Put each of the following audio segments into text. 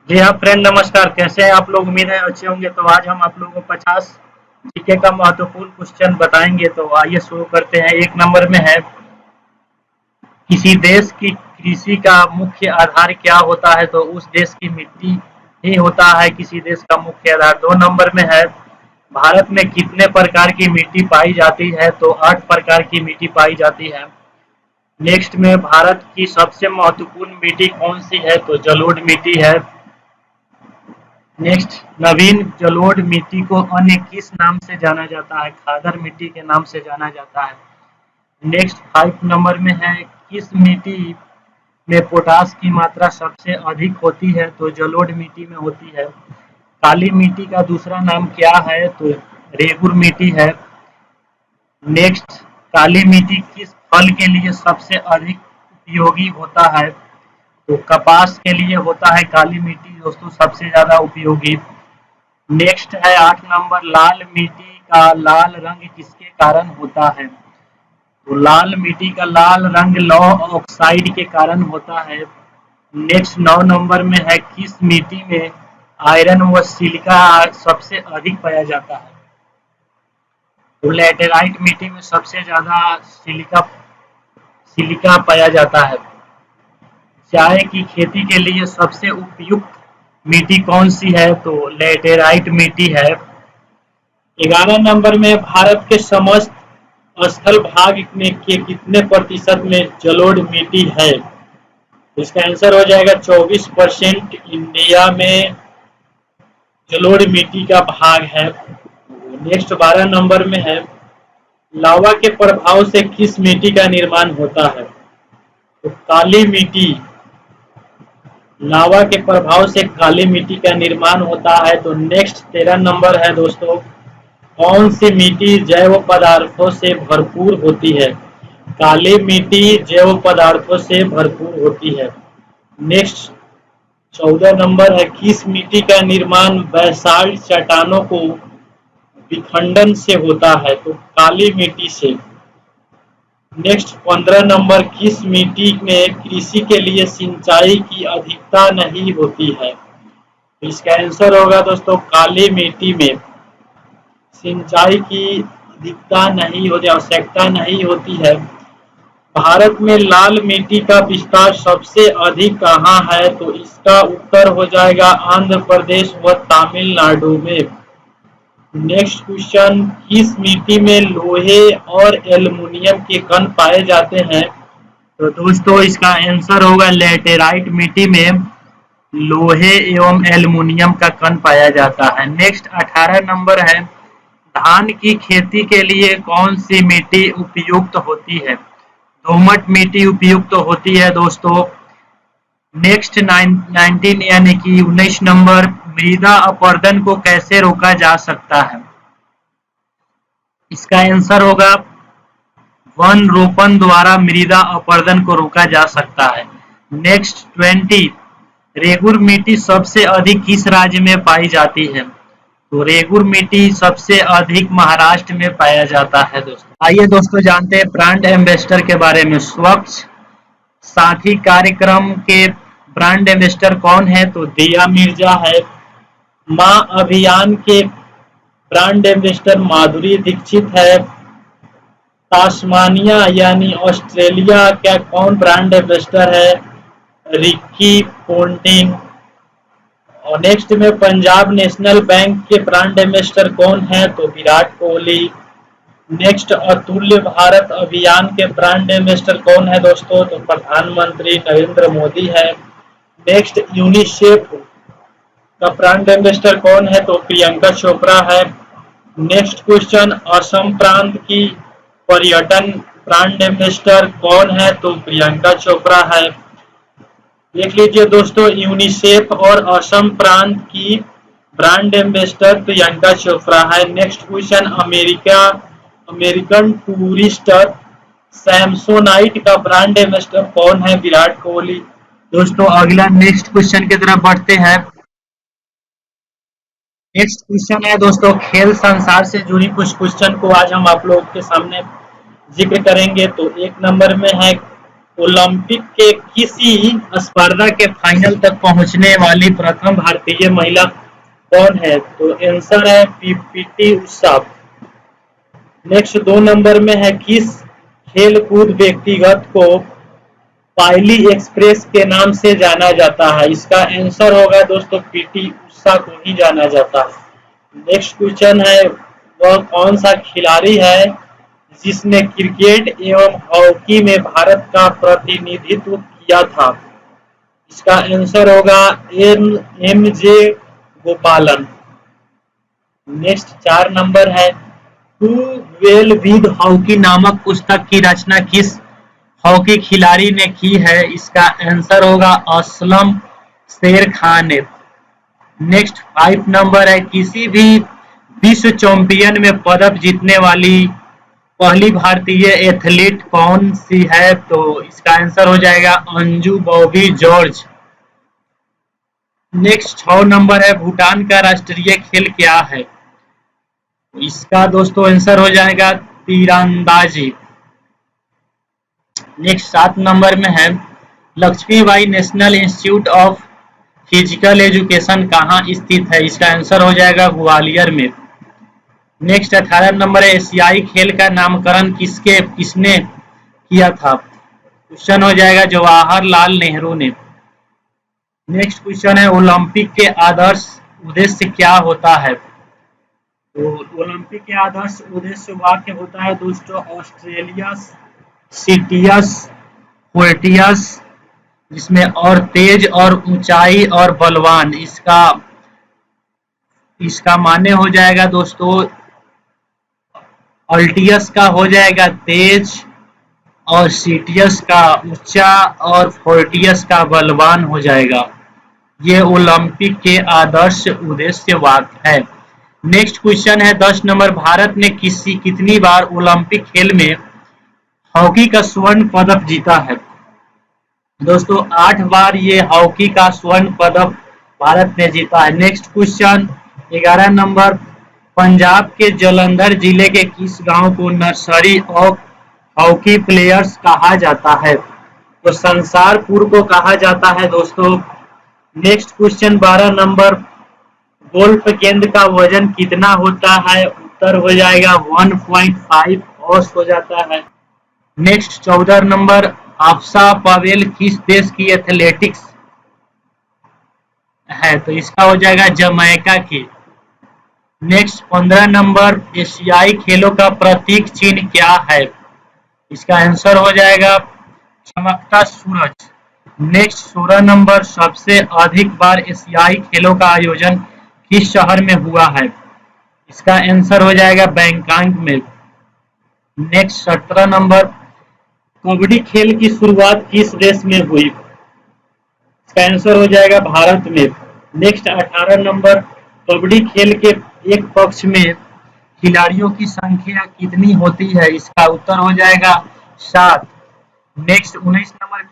जी हाँ फ्रेंड, नमस्कार। कैसे हैं आप लोग? उम्मीद है अच्छे होंगे। तो आज हम आप लोगों को 50 जीके का महत्वपूर्ण क्वेश्चन बताएंगे। तो आइए शुरू करते हैं। एक नंबर में है, किसी देश की कृषि का मुख्य आधार क्या होता है? तो उस देश की मिट्टी ही होता है किसी देश का मुख्य आधार। 2 नंबर में है, भारत में कितने प्रकार की मिट्टी पाई जाती है? तो 8 प्रकार की मिट्टी पाई जाती है। नेक्स्ट में, भारत की सबसे महत्वपूर्ण मिट्टी कौन सी है? तो जलोढ़ मिट्टी है। नेक्स्ट, नवीन जलोढ़ मिट्टी को अन्य किस नाम से जाना जाता है? खादर मिट्टी के नाम से जाना जाता है। नेक्स्ट 5 नंबर में है, किस मिट्टी में पोटास की मात्रा सबसे अधिक होती है? तो जलोढ़ मिट्टी में होती है। काली मिट्टी का दूसरा नाम क्या है? तो रेगुर मिट्टी है। नेक्स्ट, काली मिट्टी किस फल के लिए सबसे अधिक उपयोगी होता है? तो कपास के लिए होता है काली मिट्टी दोस्तों सबसे ज्यादा उपयोगी। नेक्स्ट है 8 नंबर, लाल मिट्टी का लाल रंग किसके कारण होता है? तो लाल मिट्टी का लाल रंग लौह ऑक्साइड के कारण होता है। नेक्स्ट 9 नंबर में है, किस मिट्टी में आयरन व सिलिका सबसे अधिक पाया जाता है? तो लैटेराइट मिट्टी में सबसे ज्यादा सिलिका सिलिका पाया जाता है। चाय की खेती के लिए सबसे उपयुक्त मिट्टी कौन सी है? तो लैटेराइट मिट्टी है। 11 नंबर में, भारत के समस्त स्थल भाग में के कितने प्रतिशत में जलोढ़ मिट्टी है? इसका आंसर हो जाएगा 24%। इंडिया में जलोढ़ मिट्टी का भाग है। नेक्स्ट 12 नंबर में है, लावा के प्रभाव से किस मिट्टी का निर्माण होता है? तो काली मिट्टी, लावा के प्रभाव से काली मिट्टी का निर्माण होता है। तो नेक्स्ट 13 नंबर है दोस्तों, कौन सी मिट्टी जैव पदार्थों से भरपूर होती है? काली मिट्टी जैव पदार्थों से भरपूर होती है। नेक्स्ट 14 नंबर है, किस मिट्टी का निर्माण बैसाल्ट चट्टानों को विखंडन से होता है? तो काली मिट्टी से। नेक्स्ट 15 नंबर, किस मिट्टी में कृषि के लिए सिंचाई की अधिकता नहीं होती है? इसका आंसर होगा दोस्तों, काली मिट्टी में सिंचाई की अधिकता नहीं होती, आवश्यकता नहीं होती है। भारत में लाल मिट्टी का विस्तार सबसे अधिक कहाँ है? तो इसका उत्तर हो जाएगा आंध्र प्रदेश व तमिलनाडु में। नेक्स्ट क्वेश्चन, किस मिट्टी में लोहे और एल्युमिनियम के कण पाए जाते हैं? तो दोस्तों इसका आंसर होगा लैटेराइट मिट्टी में लोहे एवं एल्युमिनियम का कण पाया जाता है। नेक्स्ट 18 नंबर है, धान की खेती के लिए कौन सी मिट्टी उपयुक्त होती है? दोमट मिट्टी उपयुक्त होती है दोस्तों। नेक्स्ट 19 यानी कि 19 नंबर, मृदा अपरदन को कैसे रोका जा सकता है? इसका आंसर होगा वन रोपण द्वारा मृदा अपरदन को रोका जा सकता है। नेक्स्ट 20, रेगुर मिट्टी सबसे अधिक किस राज्य में पाई जाती है? तो रेगुर मिट्टी सबसे अधिक महाराष्ट्र में पाया जाता है दोस्तों। आइए दोस्तों जानते हैं ब्रांड एम्बेसडर के बारे में। स्वच्छ साथी कार्यक्रम के ब्रांड एम्बेसडर कौन है? तो दिया मिर्जा है। माँ अभियान के ब्रांड एम्बेसडर माधुरी दीक्षित है। तास्मानिया यानी ऑस्ट्रेलिया का कौन ब्रांड एम्बेसडर है? Ricky Ponting. और नेक्स्ट में, पंजाब नेशनल बैंक के ब्रांड एम्बेसडर कौन है? तो विराट कोहली। नेक्स्ट, अतुल्य भारत अभियान के ब्रांड एम्बेसडर कौन है दोस्तों? तो प्रधानमंत्री नरेंद्र मोदी है। नेक्स्ट, यूनिसेफ का ब्रांड एम्बेसडर कौन है? तो प्रियंका चोपड़ा है। नेक्स्ट क्वेश्चन, असम प्रांत की पर्यटन ब्रांड एम्बेसडर कौन है? तो प्रियंका चोपड़ा है। देख लीजिए दोस्तों, यूनिसेफ और असम प्रांत की ब्रांड एम्बेसडर प्रियंका चोपड़ा है। Next question, American Tourister Samsonite का ब्रांड एम्बेसडर कौन है? विराट कोहली। दोस्तों अगला नेक्स्ट क्वेश्चन की तरफ बढ़ते हैं। नेक्स्ट क्वेश्चन है दोस्तों, खेल संसार से जुड़ी कुछ क्वेश्चन को आज हम आप लोग के सामने जिक्र करेंगे। तो 1 नंबर में है, ओलंपिक के किसी स्पर्धा के फाइनल तक पहुंचने वाली प्रथम भारतीय महिला कौन है? तो आंसर है पीटी उषा। नेक्स्ट 2 नंबर में है, किस खेल कूद व्यक्तिगत को पायली एक्सप्रेस के नाम से जाना जाता है? इसका आंसर होगा दोस्तों पीटी उषा को ही जाना जाता है। नेक्स्ट क्वेश्चन है, वह कौन सा खिलाड़ी है जिसने क्रिकेट एवं हॉकी में भारत का प्रतिनिधित्व किया था? इसका आंसर होगा एम जे गोपालन। नेक्स्ट 4 नंबर है, टू वेल विद हॉकी नामक पुस्तक की रचना किस हॉकी खिलाड़ी ने की है? इसका आंसर होगा असलम शेर खान ने। नेक्स्ट 5 नंबर है, किसी भी विश्व चैंपियन में पदक जीतने वाली पहली भारतीय एथलीट कौन सी है? तो इसका आंसर हो जाएगा Anju Bobby George. Next 6 number है, भूटान का राष्ट्रीय खेल क्या है? इसका दोस्तों आंसर हो जाएगा तीरंदाजी। नेक्स्ट 7 नंबर में है, Lakshmibai national institute of physical education कहाँ स्थित है? इसका आंसर हो जाएगा ग्वालियर में। नेक्स्ट 18 नंबर है, एशियाई खेल का नामकरण किसने किया था? क्वेश्चन हो जाएगा जवाहरलाल नेहरू ने। नेक्स्ट क्वेश्चन है, ओलंपिक के आदर्श उद्देश्य क्या होता है? तो ओलंपिक के आदर्श उद्देश्य वाक्य होता है दोस्तों ऑस्ट्रेलियस सिटियस फोर्टियस, जिसमें और तेज और ऊंचाई और बलवान, इसका माने हो जाएगा दोस्तों अल्टियस का हो जाएगा तेज और सिटियस का ऊंचा और फोर्टियस का बलवान हो जाएगा। ये ओलंपिक के आदर्श उद्देश्य वाक्य है। नेक्स्ट क्वेश्चन है 10 नंबर, भारत ने कितनी बार ओलंपिक खेल में हॉकी का स्वर्ण पदक जीता है? दोस्तों 8 बार ये हॉकी का स्वर्ण पदक भारत ने जीता है। नेक्स्ट क्वेश्चन 11 नंबर, पंजाब के जालंधर जिले के किस गांव को नर्सरी ऑफ हॉकी प्लेयर्स कहा जाता है? तो संसारपुर को कहा जाता है दोस्तों। नेक्स्ट क्वेश्चन 12 नंबर, गोल्फ गेंद का वजन कितना होता है? उत्तर हो जाएगा 1.5 औंस हो जाता है। नेक्स्ट 14 नंबर, आफसा पवेल किस देश की एथलेटिक्स है? तो इसका हो जाएगा जमैका की। नेक्स्ट 15 नंबर, एशियाई खेलों का प्रतीक चिन्ह क्या है? इसका आंसर हो जाएगा चमकता सूरज। नेक्स्ट 16 नंबर, सबसे अधिक बार एशियाई खेलों का आयोजन किस शहर में हुआ है? इसका आंसर हो जाएगा बैंकॉक में। नेक्स्ट 17 नंबर, कबड्डी खेल की शुरुआत किस देश में हुई? इसका आंसर हो जाएगा भारत में। नेक्स्ट 18 नंबर, कबड्डी खेल के एक पक्ष में खिलाड़ियों की संख्या कितनी होती है? इसका उत्तर हो जाएगा 7। नेक्स्ट 19 नंबर,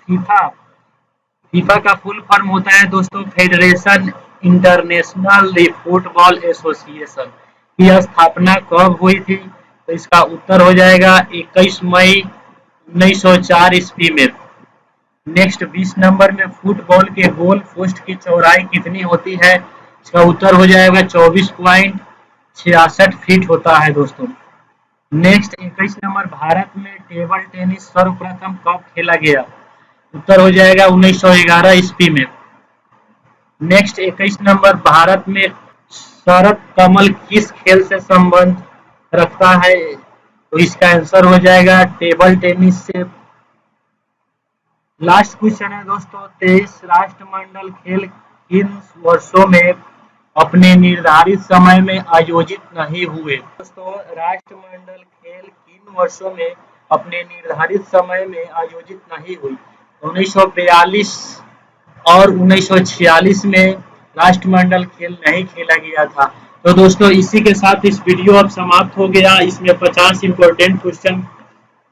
फीफा का फुल फॉर्म होता है दोस्तों फेडरेशन इंटरनेशनल फुटबॉल एसोसिएशन की स्थापना कब हुई थी? तो इसका उत्तर हो जाएगा 21 मई 1904 ईस्वी में। नेक्स्ट 20 नंबर में, फुटबॉल के गोल पोस्ट की चौड़ाई कितनी होती है? इसका उत्तर हो जाएगा 24.66 फीट होता है दोस्तों। नेक्स्ट 21 नंबर, भारत में टेबल टेनिस सर्वप्रथम कब खेला गया? उत्तर हो जाएगा 1911 ईस्वी में। नेक्स्ट 21 नंबर, भारत में शरद कमल किस खेल से संबंध रखता है? तो इसका आंसर हो जाएगा टेबल टेनिस से। लास्ट क्वेश्चन है दोस्तों, 23 राष्ट्रमंडल खेल किन वर्षों में अपने निर्धारित समय में आयोजित नहीं हुए? दोस्तों राष्ट्रमंडल खेल किन वर्षों में अपने निर्धारित समय में आयोजित नहीं हुई? 1942 और 1946 में राष्ट्रमंडल खेल नहीं खेला गया था। तो दोस्तों इसी के साथ इस वीडियो अब समाप्त हो गया। इसमें 50 इंपॉर्टेंट क्वेश्चन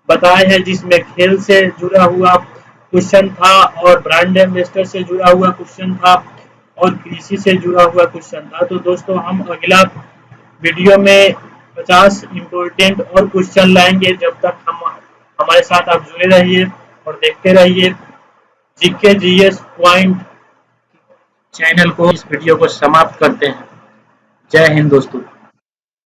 बताए हैं, जिसमें खेल से जुड़ा हुआ क्वेश्चन था और ब्रांड एम्बेसडर से जुड़ा हुआ क्वेश्चन था और कृषि से जुड़ा हुआ क्वेश्चन था। तो दोस्तों हम अगला वीडियो में 50 इंपॉर्टेंट और क्वेश्चन लाएंगे। जब तक हम हमारे साथ आप जुड़े रहिए। और देखते रहिए जीके जीएस पॉइंट चैनल को। इस वीडियो को समाप्त करते हैं। जय हिंद दोस्तों।